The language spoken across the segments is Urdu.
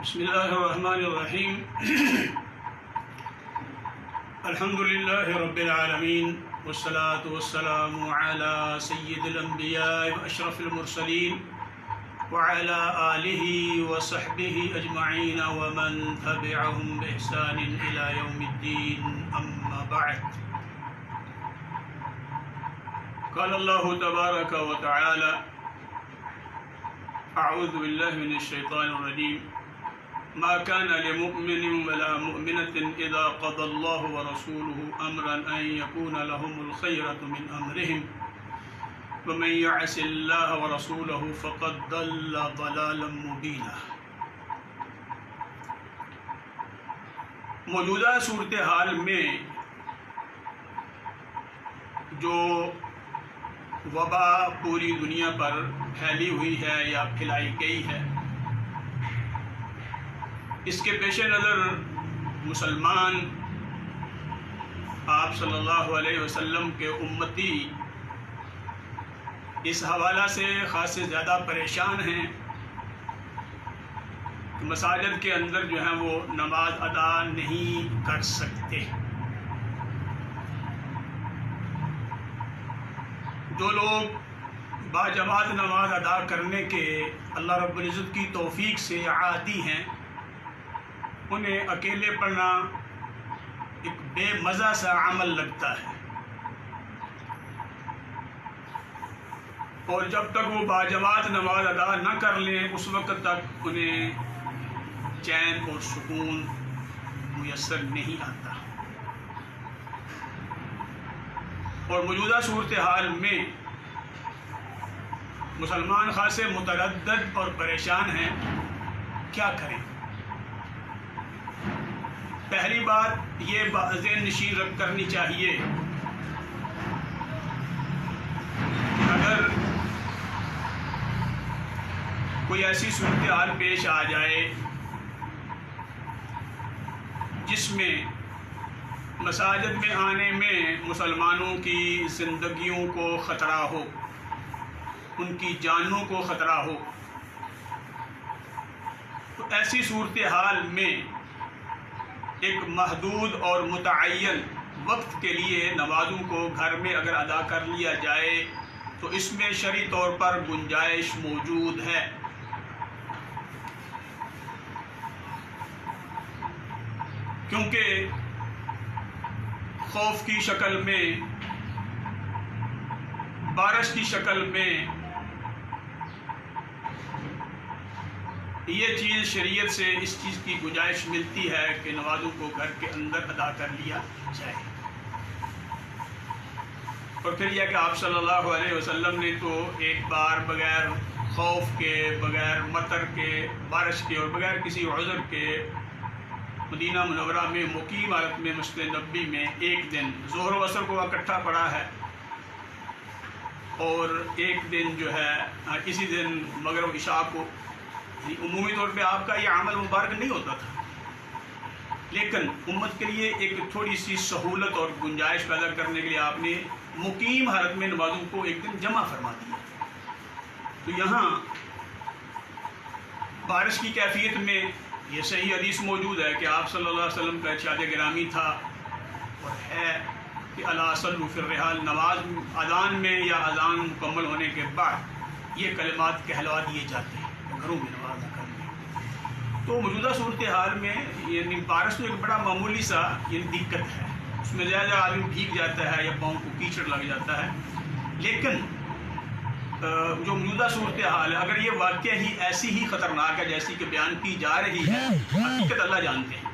بسم اللہ الرحمن الرحیم الحمد للہ رب العالمین والصلاة والسلام علی سید الانبیاء واشرف المرسلین وعلى آلہ وصحبہ اجمعین ومن تبعهم بإحسان الى یوم الدین اما بعد. قال اللہ تبارک و تعالی اعوذ باللہ من الشیطان الرجیم ما كان لمؤمن ولا مؤمنة إذا قضى الله ورسوله أمرا أن يكون لهم الخيرة من أمرهم ومن يعص الله ورسوله فقد ضل ضلالا مبينا. موجودہ صورتحال میں جو وبا پوری دنیا پر پھیلی ہوئی ہے یا پھیلائی گئی ہے، اس کے پیش نظر مسلمان آپ صلی اللہ علیہ وسلم کے امتی اس حوالہ سے خاص سے زیادہ پریشان ہیں کہ مساجد کے اندر جو ہیں وہ نماز ادا نہیں کر سکتے. جو لوگ باجماعت نماز ادا کرنے کے اللہ رب العزت کی توفیق سے عادی ہیں، انہیں اکیلے پڑھنا ایک بے مزہ سا عمل لگتا ہے، اور جب تک وہ باجماعت نماز ادا نہ کر لیں اس وقت تک انہیں چین اور سکون میسر نہیں آتا. اور موجودہ صورتحال میں مسلمان خاصے متردد اور پریشان ہیں، کیا کریں؟ پہلی بات یہ ذہن نشین رکھ کرنی چاہیے کہ اگر کوئی ایسی صورتحال پیش آ جائے جس میں مساجد میں آنے میں مسلمانوں کی زندگیوں کو خطرہ ہو، ان کی جانوں کو خطرہ ہو، تو ایسی صورتحال میں ایک محدود اور متعین وقت کے لیے نمازوں کو گھر میں اگر ادا کر لیا جائے تو اس میں شرعی طور پر گنجائش موجود ہے. کیونکہ خوف کی شکل میں، بارش کی شکل میں یہ چیز شریعت سے اس چیز کی گنجائش ملتی ہے کہ نمازوں کو گھر کے اندر ادا کر لیا جائے. اور پھر یہ کہ آپ صلی اللہ علیہ وسلم نے تو ایک بار بغیر خوف کے، بغیر مطر کے، بارش کے اور بغیر کسی عذر کے مدینہ منورہ میں مقیم حالت میں مسجد نبوی میں ایک دن ظہر و عصر کو اکٹھا پڑھا ہے، اور ایک دن جو ہے اسی دن مغرب عشاء کو. عمومی طور پہ آپ کا یہ عمل مبارک نہیں ہوتا تھا، لیکن امت کے لیے ایک تھوڑی سی سہولت اور گنجائش پیدا کرنے کے لیے آپ نے مقیم حالت میں نمازوں کو ایک دن جمع فرما دیا. تو یہاں بارش کی کیفیت میں یہ صحیح حدیث موجود ہے کہ آپ صلی اللہ علیہ وسلم کا ارشاد گرامی تھا اور ہے کہ الا صلوا فی الرحال، نماز اذان میں یا اذان مکمل ہونے کے بعد یہ کلمات کہلوا دیے جاتے ہیں گھروں میں نماز ادا کرنے. تو موجودہ صورتحال میں یعنی بارش تو ایک بڑا معمولی سا دقت ہے، اس میں زیادہ آدمی بھیگ جاتا ہے یا پاؤں کو کیچڑ لگ جاتا ہے، لیکن جو موجودہ صورتحال ہے اگر یہ واقعہ ہی ایسی ہی خطرناک ہے جیسی کہ بیان کی جا رہی ہے، حقیقت اللہ جانتے ہیں،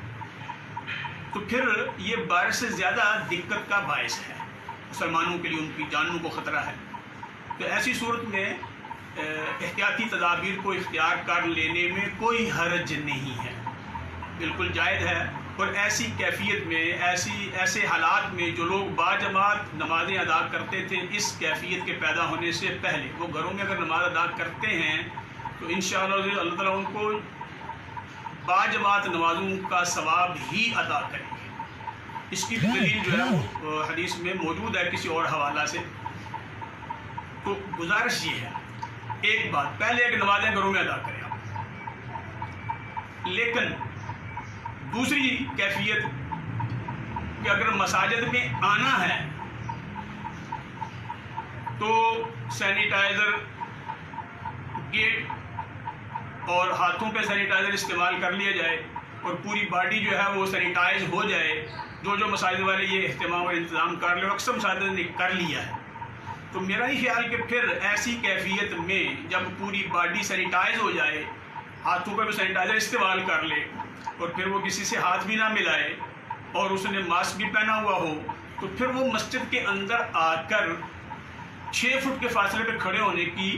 تو پھر یہ بارش سے زیادہ دقت کا باعث ہے، مسلمانوں کے لیے ان کی جانوں کو خطرہ ہے. تو ایسی صورت میں احتیاطی تدابیر کو اختیار کر لینے میں کوئی حرج نہیں ہے، بالکل جائز ہے. اور ایسی کیفیت میں، ایسے حالات میں جو لوگ باجماعت نمازیں ادا کرتے تھے، اس کیفیت کے پیدا ہونے سے پہلے وہ گھروں میں اگر نماز ادا کرتے ہیں تو انشاءاللہ اللہ تعالیٰ ان کو باجماعت نمازوں کا ثواب ہی عطا کریں گے. اس کی دلیل جو ہے وہ حدیث میں موجود ہے کسی اور حوالہ سے۔ تو گزارش یہ ہے، ایک بات، پہلے ایک نمازیں گھروں میں ادا کریں آپ، لیکن دوسری کیفیت کہ اگر مساجد میں آنا ہے تو سینیٹائزر، گیٹ اور ہاتھوں پہ سینیٹائزر استعمال کر لیا جائے اور پوری باڈی جو ہے وہ سینیٹائز ہو جائے۔ جو مساجد والے یہ اہتمام اور انتظام کر لے، اکثر مساجد نے کر لیا ہے۔ تو میرا یہ خیال کہ پھر ایسی کیفیت میں جب پوری باڈی سینیٹائز ہو جائے، ہاتھوں پہ بھی سینیٹائزر استعمال کر لے اور پھر وہ کسی سے ہاتھ بھی نہ ملائے اور اس نے ماسک بھی پہنا ہوا ہو، تو پھر وہ مسجد کے اندر آ کر 6 فٹ کے فاصلے پہ کھڑے ہونے کی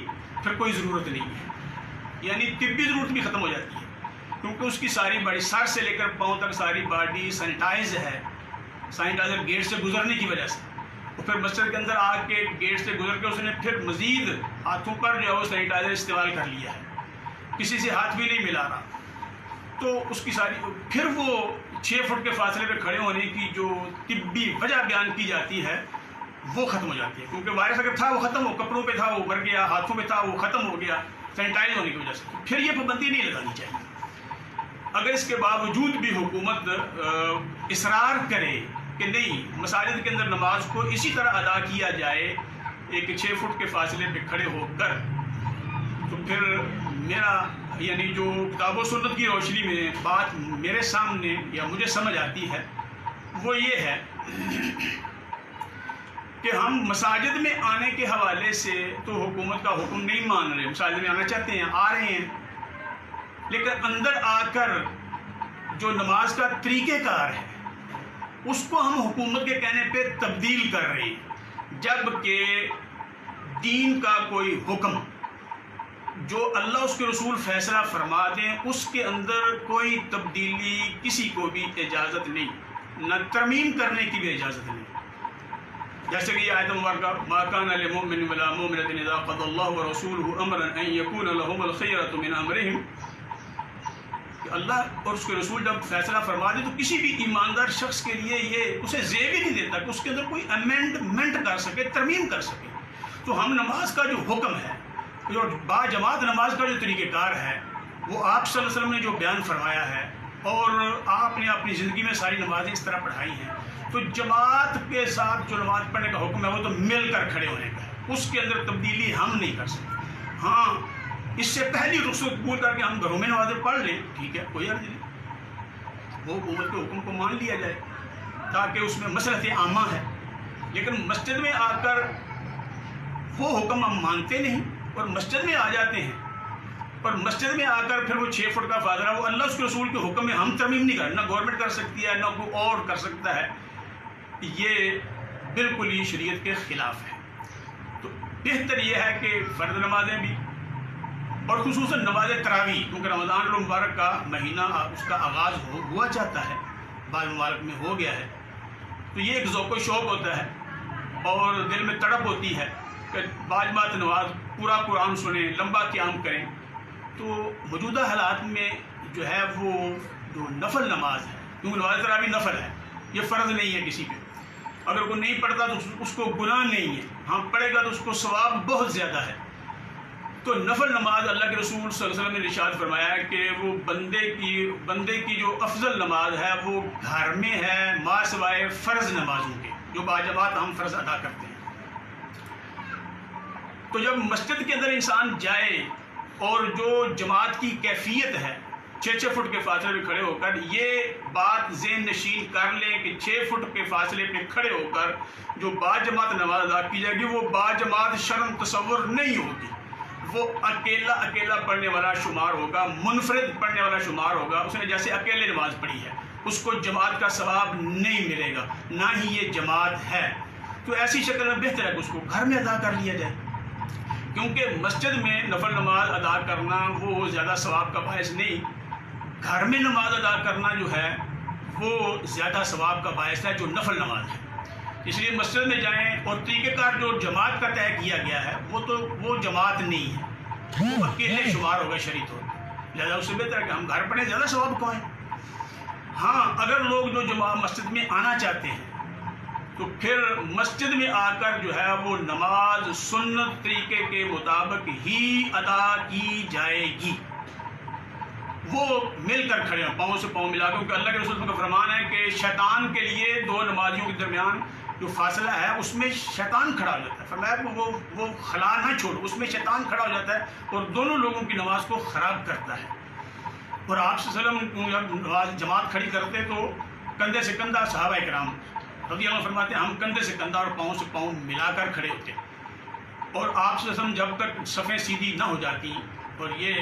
پھر کوئی ضرورت نہیں ہے، یعنی طبی ضرورت بھی ختم ہو جاتی ہے، کیونکہ اس کی ساری باڈی سر سے لے کر پاؤں تک ساری باڈی سینیٹائز ہے، سینیٹائزر گیٹ سے گزرنے کی وجہ سے۔ اور پھر مسجد کے اندر آ کے گیٹ سے گزر کے اس نے پھر مزید ہاتھوں پر جو ہے وہ سینیٹائزر استعمال کر لیا ہے، کسی سے ہاتھ بھی نہیں ملا رہا، تو اس کی ساری پھر وہ 6 فٹ کے فاصلے پہ کھڑے ہونے کی جو طبی وجہ بیان کی جاتی ہے وہ ختم ہو جاتی ہے، کیونکہ وائرس اگر تھا وہ ختم ہو، کپڑوں پہ تھا وہ مر گیا، ہاتھوں پہ تھا وہ ختم ہو گیا سینیٹائز ہونے کی وجہ سے۔ پھر یہ پابندی نہیں لگانی چاہیے۔ اگر اس کے باوجود بھی حکومت اصرار کرے کہ نہیں، مساجد کے اندر نماز کو اسی طرح ادا کیا جائے ایک 6 فٹ کے فاصلے پہ کھڑے ہو کر، تو پھر میرا یعنی جو کتاب و سنت کی روشنی میں بات میرے سامنے یا مجھے سمجھ آتی ہے وہ یہ ہے کہ ہم مساجد میں آنے کے حوالے سے تو حکومت کا حکم نہیں مان رہے، مساجد میں آنا چاہتے ہیں، آ رہے ہیں، لیکن اندر آ کر جو نماز کا طریقہ کار ہے اس کو ہم حکومت کے کہنے پہ تبدیل کر رہے ہیں، جبکہ دین کا کوئی حکم جو اللہ اس کے رسول فیصلہ فرما دیں اس کے اندر کوئی تبدیلی کسی کو بھی اجازت نہیں، نہ ترمیم کرنے کی بھی اجازت نہیں۔ جیسے کہ یہ آیت مبارکہ ما کان لمؤمن ولا مؤمنۃ اذا قضى الله ورسوله امرا ان يكون لهم الخيرة من امرهم، کہ اللہ اور اس کے رسول جب فیصلہ فرما دے تو کسی بھی ایماندار شخص کے لیے یہ اسے زیب ہی نہیں دیتا کہ اس کے اندر کوئی امینڈمنٹ کر سکے، ترمیم کر سکے۔ تو ہم نماز کا جو حکم ہے، جو با جماعت نماز کا جو طریقہ کار ہے، وہ آپ صلی اللہ علیہ وسلم نے جو بیان فرمایا ہے اور آپ نے اپنی زندگی میں ساری نمازیں اس طرح پڑھائی ہیں، تو جماعت کے ساتھ جو نماز پڑھنے کا حکم ہے وہ تو مل کر کھڑے ہونے کا ہے، اس کے اندر تبدیلی ہم نہیں کر سکتے۔ ہاں، اس سے پہلی رخصت قبول کر کے ہم گھروں میں نمازیں پڑھ لیں، ٹھیک ہے، کوئی حرج نہیں، وہ حکومت کے حکم کو مان لیا جائے تاکہ اس میں مصلحت عامہ ہے، لیکن مسجد میں آ کر وہ حکم ہم مانتے نہیں اور مسجد میں آ جاتے ہیں، اور مسجد میں آ کر پھر وہ 6 فٹ کا فاصلہ وہ اللہ اس کے رسول کے حکم میں ہم ترمیم نہیں کر، نہ گورنمنٹ کر سکتی ہے نہ کوئی اور کر سکتا ہے، یہ بالکل ہی شریعت کے خلاف ہے۔ تو بہتر یہ ہے کہ فرض نمازیں بھی اور خصوصاً نماز تراویح، کیونکہ رمضان المبارک کا مہینہ اس کا آغاز ہوا چاہتا ہے، بعض ممالک میں ہو گیا ہے، تو یہ ایک ذوق و شوق ہوتا ہے اور دل میں تڑپ ہوتی ہے کہ باجماعت نماز پورا قرآن سنیں، لمبا قیام کریں۔ تو موجودہ حالات میں جو ہے وہ جو نفل نماز ہے، کیونکہ نماز تراویح نفل ہے، یہ فرض نہیں ہے کسی پہ، اگر کوئی نہیں پڑھتا تو اس کو گناہ نہیں ہے، ہاں پڑھے گا تو اس کو ثواب بہت زیادہ ہے۔ تو نفل نماز اللہ کے رسول صلی اللہ علیہ وسلم نے ارشاد فرمایا ہے کہ وہ بندے کی جو افضل نماز ہے وہ گھر میں ہے، ما سوائے فرض نمازوں کے جو باجماعت ہم فرض ادا کرتے ہیں۔ تو جب مسجد کے اندر انسان جائے اور جو جماعت کی کیفیت ہے 6 فٹ کے فاصلے پہ کھڑے ہو کر، یہ بات ذہن نشین کر لیں کہ 6 فٹ کے فاصلے پہ کھڑے ہو کر جو باجماعت نماز ادا کی جائے گی وہ باجماعت شرم تصور نہیں ہوگی، وہ اکیلا پڑھنے والا شمار ہوگا، منفرد پڑھنے والا شمار ہوگا، اس نے جیسے اکیلے نماز پڑھی ہے، اس کو جماعت کا ثواب نہیں ملے گا، نہ ہی یہ جماعت ہے۔ تو ایسی شکل میں بہتر ہے کہ اس کو گھر میں ادا کر لیا جائے، کیونکہ مسجد میں نفل نماز ادا کرنا وہ زیادہ ثواب کا باعث نہیں، گھر میں نماز ادا کرنا جو ہے وہ زیادہ ثواب کا باعث ہے جو نفل نماز ہے۔ اس لیے مسجد میں جائیں، اور طریقہ کار جو جماعت کا طے کیا گیا ہے وہ جماعت نہیں ہے، وہ اکیلے شمار ہوگا شریعت ہوگا، لہٰذا اس سے بہتر ہے کہ ہم گھر پڑھیں، زیادہ ثواب پائیں۔ ہاں اگر لوگ جو مسجد میں آنا چاہتے ہیں تو پھر مسجد میں آ کر جو ہے وہ نماز سنت طریقے کے مطابق ہی ادا کی جائے گی. وہ مل کر کھڑے ہیں پاؤں سے پاؤں ملا کر، کیونکہ اللہ کے رسول کا فرمان ہے کہ شیطان کے لیے دو نمازیوں کے درمیان جو فاصلہ ہے اس میں شیطان کھڑا ہو جاتا ہے. فرمایا وہ خلا نہ چھوڑو، اس میں شیطان کھڑا ہو جاتا ہے اور دونوں لوگوں کی نماز کو خراب کرتا ہے. اور آپ صلی اللہ علیہ وسلم جب نماز جماعت کھڑی کرتے تو کندھے سے کندھا، صحابہ کرام رضی اللہ عنہ فرماتے ہیں ہم کندھے سے کندھا اور پاؤں سے پاؤں ملا کر کھڑے ہوتے. اور آپ صلی اللہ علیہ وسلم جب تک صفیں سیدھی نہ ہو جاتی اور یہ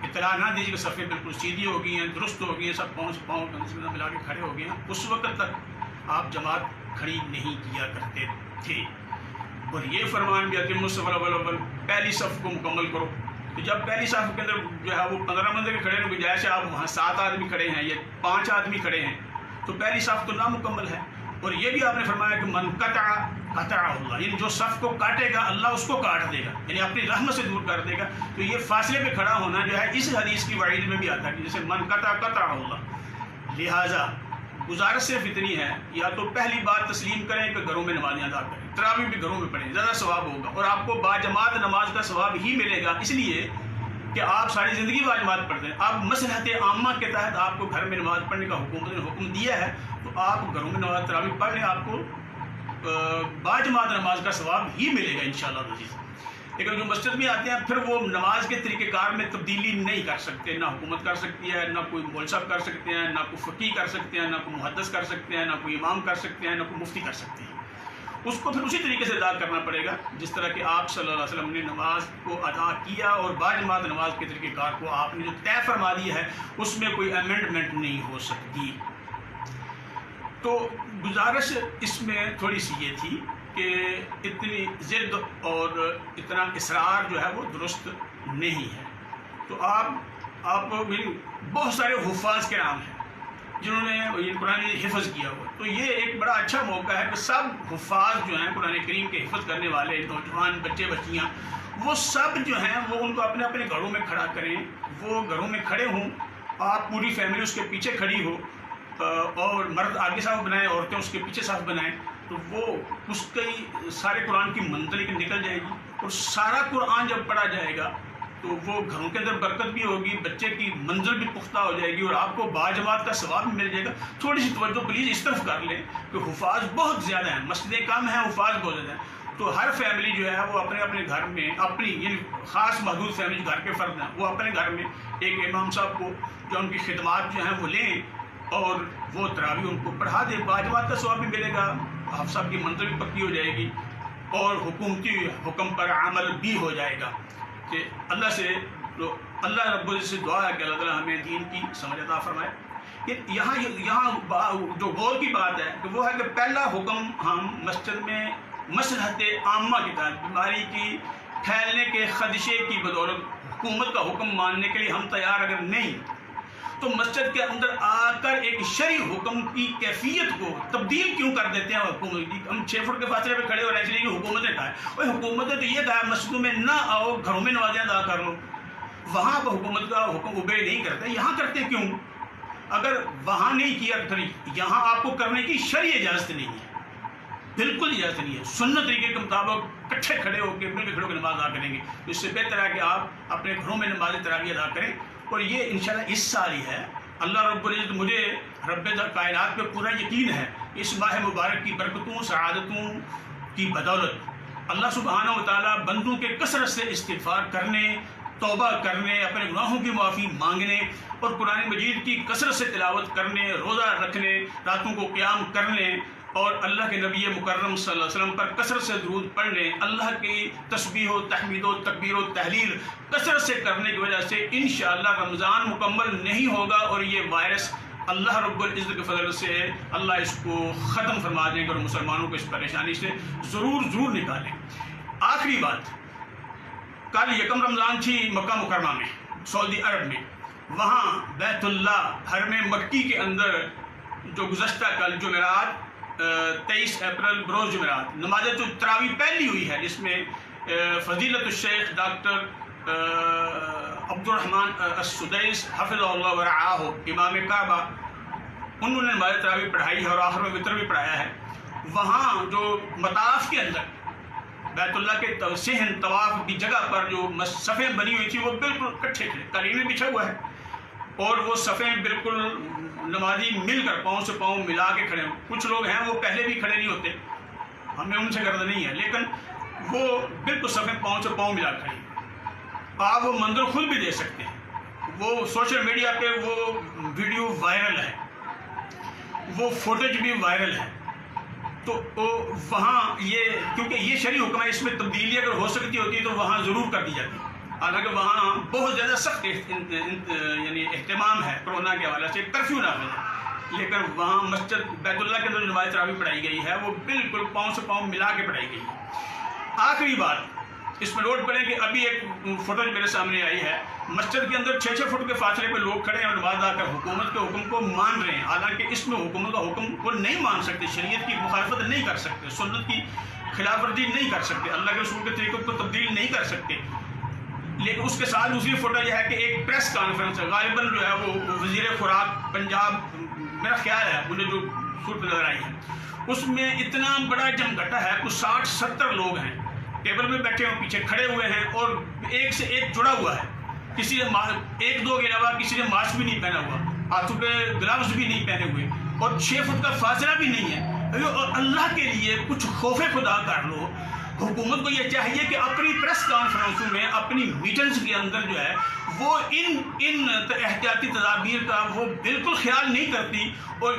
اطلاع نہ دیجیے کہ صفیں بالکل سیدھی ہو گئی ہیں، درست ہو گئی ہیں، سب پاؤں سے پاؤں کندھے سے کندھا ملا کے کھڑے ہو گئے ہیں، اس وقت تک آپ جماعت کھڑی نہیں کیا کرتے تھے. اور یہ فرمان بھی اتم الصف الاول، پہلی صف کو مکمل کرو. تو جب پہلی صف کے اندر جو ہے وہ 15 بندے کے کھڑے ہیں، بجائے سے آپ وہاں 7 آدمی کھڑے ہیں یا 5 آدمی کھڑے ہیں تو پہلی صف تو نامکمل ہے. اور یہ بھی آپ نے فرمایا کہ من قطع قطعہ اللہ، یعنی جو صف کو کاٹے گا اللہ اس کو کاٹ دے گا، یعنی اپنی رحمت سے دور کر دے گا. تو یہ فاصلے پہ کھڑا ہونا جو ہے اس حدیث کی وعید میں بھی آتا ہے کہ جیسے من قطع قطعہ اللہ. لہٰذا گزارش صرف اتنی ہے، یا تو پہلی بات تسلیم کریں کہ گھروں میں نمازیں ادا کریں، تراویح بھی گھروں میں پڑھیں، زیادہ ثواب ہوگا اور آپ کو باجماعت نماز کا ثواب ہی ملے گا، اس لیے کہ آپ ساری زندگی باجماعت پڑھتے ہیں. اب مصلحت عامہ کے تحت آپ کو گھر میں نماز پڑھنے کا حکومت نے حکم دیا ہے تو آپ گھروں میں نماز تراویح پڑھ لیں، آپ کو باجماعت نماز کا ثواب ہی ملے گا انشاءاللہ العزیز. لیکن جو مسجد میں آتے ہیں پھر وہ نماز کے طریقہ کار میں تبدیلی نہیں کر سکتے، نہ حکومت کر سکتی ہے، نہ کوئی مول صاحب کر سکتے ہیں، نہ کوئی فقیہ کر سکتے ہیں، نہ کوئی محدث کر سکتے ہیں، نہ کوئی امام کر سکتے ہیں، نہ کوئی مفتی کر سکتے ہیں. اس کو پھر اسی طریقے سے ادا کرنا پڑے گا جس طرح کہ آپ صلی اللہ علیہ وسلم نے نماز کو ادا کیا، اور باجماعت نماز کے طریقہ کار کو آپ نے جو طے فرما دیا ہے اس میں کوئی امینڈمنٹ نہیں ہو سکتی. تو گزارش اس میں تھوڑی سی یہ تھی کہ اتنی ضد اور اتنا اصرار جو ہے وہ درست نہیں ہے. تو آپ بہت سارے حفاظ کے نام ہیں جنہوں نے قرآن حفظ کیا ہوا، تو یہ ایک بڑا اچھا موقع ہے کہ سب حفاظ جو ہیں قرآن کریم کے حفظ کرنے والے نوجوان بچے بچیاں وہ سب جو ہیں وہ ان کو اپنے اپنے گھروں میں کھڑا کریں، وہ گھروں میں کھڑے ہوں، آپ پوری فیملی اس کے پیچھے کھڑی ہو اور مرد آگے صاف بنائیں، عورتیں اس کے پیچھے صاف بنائیں، تو وہ اس کی سارے قرآن کی منطلق نکل جائے گی. اور سارا قرآن جب پڑھا جائے گا تو وہ گھروں کے اندر برکت بھی ہوگی، بچے کی منزل بھی پختہ ہو جائے گی اور آپ کو باجماعت کا ثواب بھی مل جائے گا. تھوڑی سی توجہ پلیز اس طرف کر لیں کہ حفاظ بہت زیادہ ہیں، مسجدیں کم ہیں، حفاظ بہت زیادہ ہیں. تو ہر فیملی جو ہے وہ اپنے اپنے گھر میں اپنی یعنی خاص محدود فیملی گھر کے فرد ہیں، وہ اپنے گھر میں ایک امام صاحب کو جو ان کی خدمات جو ہیں وہ لیں اور وہ تراویح ان کو پڑھا دیں. باجماعت کا ثواب بھی ملے گا، حافظ صاحب کی منزل بھی پکی ہو جائے گی اور حکومتی حکم پر عمل بھی ہو جائے گا. کہ اللہ سے اللہ رب العزت سے دعا ہے کہ اللہ تعالیٰ ہمیں دین کی سمجھ عطا فرمائے. یہاں جو غور کی بات ہے کہ وہ ہے کہ پہلا حکم ہم مسجد میں مصلحت عامہ کے تحت بیماری کی پھیلنے کے خدشے کی بدولت حکومت کا حکم ماننے کے لیے ہم تیار اگر نہیں تو مسجد کے اندر آ کر ایک شرعی حکم کی کیفیت کو تبدیل کیوں کر دیتے ہیں حکومت کی. ہم 6 فٹ کے فاصلے پہ کھڑے ہو رہے ہیں اس لیے کہ حکومت نے کہا ہے. اور حکومت نے تو یہ کہا ہے مسجدوں میں نہ آؤ، گھروں میں نمازیں ادا کر لو. وہاں پہ حکومت کا حکم اوبے نہیں کرتے، یہاں کرتے کیوں؟ اگر وہاں نہیں کیا پھر یہاں آپ کو کرنے کی شرعی اجازت نہیں ہے، بالکل اجازت نہیں ہے. سنت طریقے کے مطابق کٹھے کھڑے ہو کے مل کے کھڑے ہو کے نماز ادا کریں گے تو اس سے بہتر ہے کہ آپ اپنے گھروں میں نماز تراویح ادا کریں. اور یہ انشاءاللہ اس سال ہی ہے. اللہ رب العزت مجھے رب کائنات پہ پورا یقین ہے کہ اس ماہ مبارک کی برکتوں سعادتوں کی بدولت اللہ سبحانہ و تعالیٰ بندوں کے کثرت سے استغفار کرنے، توبہ کرنے، اپنے گناہوں کی معافی مانگنے اور قرآن مجید کی کثرت سے تلاوت کرنے، روزہ رکھنے، راتوں کو قیام کرنے اور اللہ کے نبی مکرم صلی اللہ علیہ وسلم پر کثرت سے درود پڑھنے، اللہ کی تسبیح و تحمید و تکبیر و تحلیل کثرت سے کرنے کی وجہ سے انشاءاللہ رمضان مکمل نہیں ہوگا اور یہ وائرس اللہ رب العزت کے فضل سے اللہ اس کو ختم فرما دیں گے اور مسلمانوں کو اس پریشانی سے ضرور نکالیں. آخری بات، کل 1 رمضان تھی مکہ مکرمہ میں سعودی عرب میں، وہاں بیت اللہ حرم مکی کے اندر جو گزشتہ کل جمعرات 23 اپریل بروز جمعرات نماز تراویح پہلی ہوئی ہے جس میں فضیلت الشیخ ڈاکٹر عبد الرحمن السدیس حفظہ اللہ ورعاہ امام کعبہ انہوں نے نماز تراویح پڑھائی ہے اور آخر میں وطر بھی پڑھایا ہے، وہاں جو مطاف کے اندر بیت اللہ کے صحن طواف کی جگہ پر جو صفیں بنی ہوئی تھی وہ بالکل کٹھے کھڑے، قالین میں بچھا ہوا ہے، اور وہ صفیں بالکل نمازی مل کر پاؤں سے پاؤں ملا کے کھڑے ہوں۔ کچھ لوگ ہیں وہ پہلے بھی کھڑے نہیں ہوتے، ہمیں ان سے غرض نہیں ہے، لیکن وہ بالکل صفیں پاؤں سے پاؤں ملا کھڑی ہیں۔ آپ وہ منظر خود بھی دیکھ سکتے ہیں، وہ سوشل میڈیا پہ وہ ویڈیو وائرل ہے، وہ فوٹیج بھی وائرل ہے۔ تو وہاں یہ کیونکہ یہ شرعی حکم ہے، اس میں تبدیلی اگر ہو سکتی ہوتی ہے تو وہاں ضرور کر دی جاتی ہے، حالانکہ وہاں بہت زیادہ سخت یعنی اہتمام ہے کورونا کے حوالے سے، کرفیو نافذ ہے، لیکن وہاں مسجد بیت اللہ کے اندر جو نماز تراویح پڑھائی گئی ہے وہ بالکل پاؤں سے پاؤں ملا کے پڑھائی گئی ہے۔ آخری بات اس میں نوٹ کریں کہ ابھی ایک فوٹوج میرے سامنے آئی ہے، مسجد کے اندر 6-6 فٹ کے فاصلے پہ لوگ کھڑے ہیں اور نماز آ کر حکومت کے حکم کو مان رہے ہیں، حالانکہ اس میں حکومت کا حکم کو نہیں مان سکتے، شریعت کی مخالفت نہیں کر سکتے، سنت کی خلاف ورزی نہیں کر سکتے، اللہ کے رسول کے طریقوں کو تبدیل نہیں کر سکتے۔ لیکن اس کے ساتھ دوسری فوٹو یہ ہے کہ ایک پریس کانفرنس ہے، غالباً جو ہے وہ وزیر خوراک پنجاب میرا خیال ہے، مجھے جو صورت نظر آئی ہے اس میں اتنا بڑا جمگھٹا ہے، کچھ 60-70 لوگ ہیں، ٹیبل میں بیٹھے ہوئے پیچھے کھڑے ہوئے ہیں اور ایک سے ایک جڑا ہوا ہے، کسی نے 1-2 کے علاوہ کسی نے ماسک بھی نہیں پہنا ہوا، ہاتھوں پہ گلوز بھی نہیں پہنے ہوئے، اور 6 فٹ کا فاصلہ بھی نہیں ہے۔ اور اللہ کے لیے کچھ خوف خدا کر لو، حکومت کو یہ چاہیے کہ اپنی پریس کانفرنسوں میں، اپنی میٹنگز کے اندر جو ہے وہ ان احتیاطی تدابیر کا وہ بالکل خیال نہیں کرتی، اور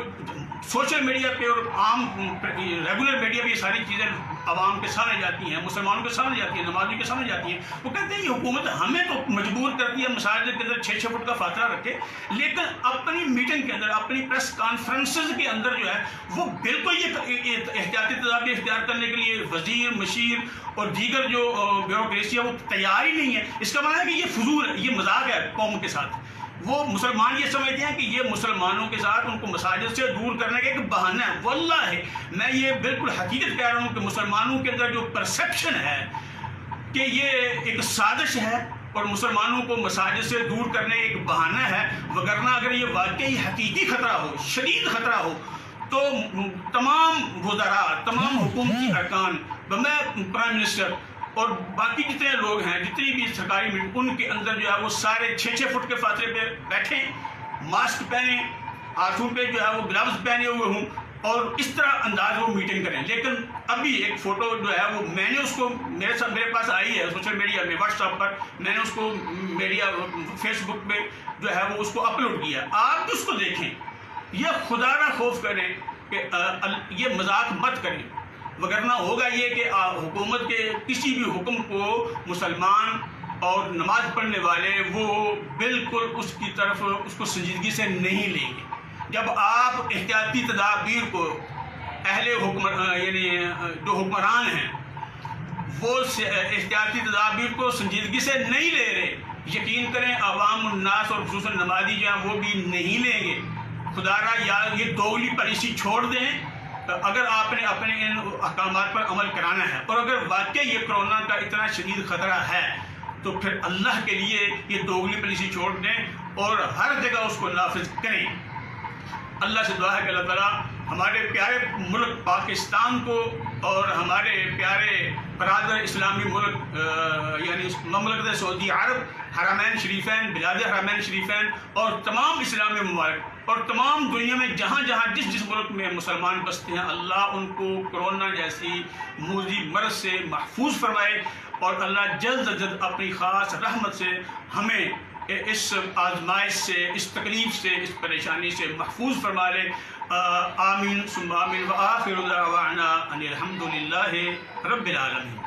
سوشل میڈیا پہ اور عام ریگولر میڈیا پہ یہ ساری چیزیں عوام کے سامنے جاتی ہیں، مسلمانوں کے سامنے جاتی ہیں، نمازیوں کے سامنے جاتی ہیں۔ وہ کہتے ہیں یہ حکومت ہمیں تو مجبور کرتی ہے مساجد کے اندر 6-6 فٹ کا فاصلہ رکھے، لیکن اپنی میٹنگ کے اندر، اپنی پریس کانفرنسز کے اندر جو ہے وہ بالکل یہ احتیاطی تدابیر اختیار کرنے کے لیے وزیر، مشیر اور دیگر جو بیوروکریسی ہے وہ تیار ہی نہیں ہے۔ اس کا معنی ہے کہ یہ فضول ہے، یہ مذاق ہے قوم کے ساتھ۔ وہ مسلمان یہ سمجھتے ہیں کہ یہ مسلمانوں کے ساتھ ان کو مساجد سے دور کرنے کا ایک بہانہ ہے۔ واللہ میں یہ بالکل حقیقت کہہ رہا ہوں کہ مسلمانوں کے اندر جو پرسیپشن ہے کہ یہ ایک سازش ہے اور مسلمانوں کو مساجد سے دور کرنے کا ایک بہانہ ہے، وگرنہ اگر یہ واقعی حقیقی خطرہ ہو، شدید خطرہ ہو، تو تمام وزراء، تمام حکومتی ارکان، میں پرائم منسٹر اور باقی جتنے لوگ ہیں، جتنی بھی سرکاری میٹنگ، ان کے اندر جو ہے وہ سارے 6-6 فٹ کے فاصلے پہ بیٹھیں، ماسک پہنیں، ہاتھوں پہ جو ہے وہ گلوز پہنے ہوئے ہوں، اور اس طرح انداز وہ میٹنگ کریں۔ لیکن ابھی ایک فوٹو جو ہے وہ میں نے اس کو میرے پاس آئی ہے سوشل میڈیا میں، واٹس ایپ پر میں نے اس کو فیس بک پہ جو ہے وہ اس کو اپلوڈ کیا، آپ بھی اس کو دیکھیں۔ یہ خدا نہ خوف کریں کہ یہ مذاق مت کریں، وگرنہ ہوگا یہ کہ حکومت کے کسی بھی حکم کو مسلمان اور نماز پڑھنے والے وہ بالکل اس کی طرف اس کو سنجیدگی سے نہیں لیں گے۔ جب آپ احتیاطی تدابیر کو یعنی جو حکمران ہیں وہ احتیاطی تدابیر کو سنجیدگی سے نہیں لے رہے، یقین کریں عوام الناس اور خصوصاً نمازی جو ہیں وہ بھی نہیں لیں گے۔ خدا را یار یہ دوگلی پالیسی چھوڑ دیں اگر آپ نے اپنے ان احکامات پر عمل کرانا ہے، اور اگر واقعی یہ کرونا کا اتنا شدید خطرہ ہے تو پھر اللہ کے لیے یہ دوگلی پالیسی چھوڑ دیں اور ہر جگہ اس کو نافذ کریں۔ اللہ سے دعا ہے کہ اللہ تعالیٰ ہمارے پیارے ملک پاکستان کو اور ہمارے پیارے برادر اسلامی ملک یعنی مملکت سعودی عرب، حرمین شریفین، بلاد حرمین شریفین اور تمام اسلامی ممالک اور تمام دنیا میں جہاں جہاں جس ملک میں مسلمان بستے ہیں، اللہ ان کو کرونا جیسی موذی مرض سے محفوظ فرمائے، اور اللہ جلد از جلد اپنی خاص رحمت سے ہمیں اس آزمائش سے، اس تکلیف سے، اس پریشانی سے محفوظ فرما لے۔ آمین ثم آمین، وآخر دعوانا ان الحمد للہ رب العالمین۔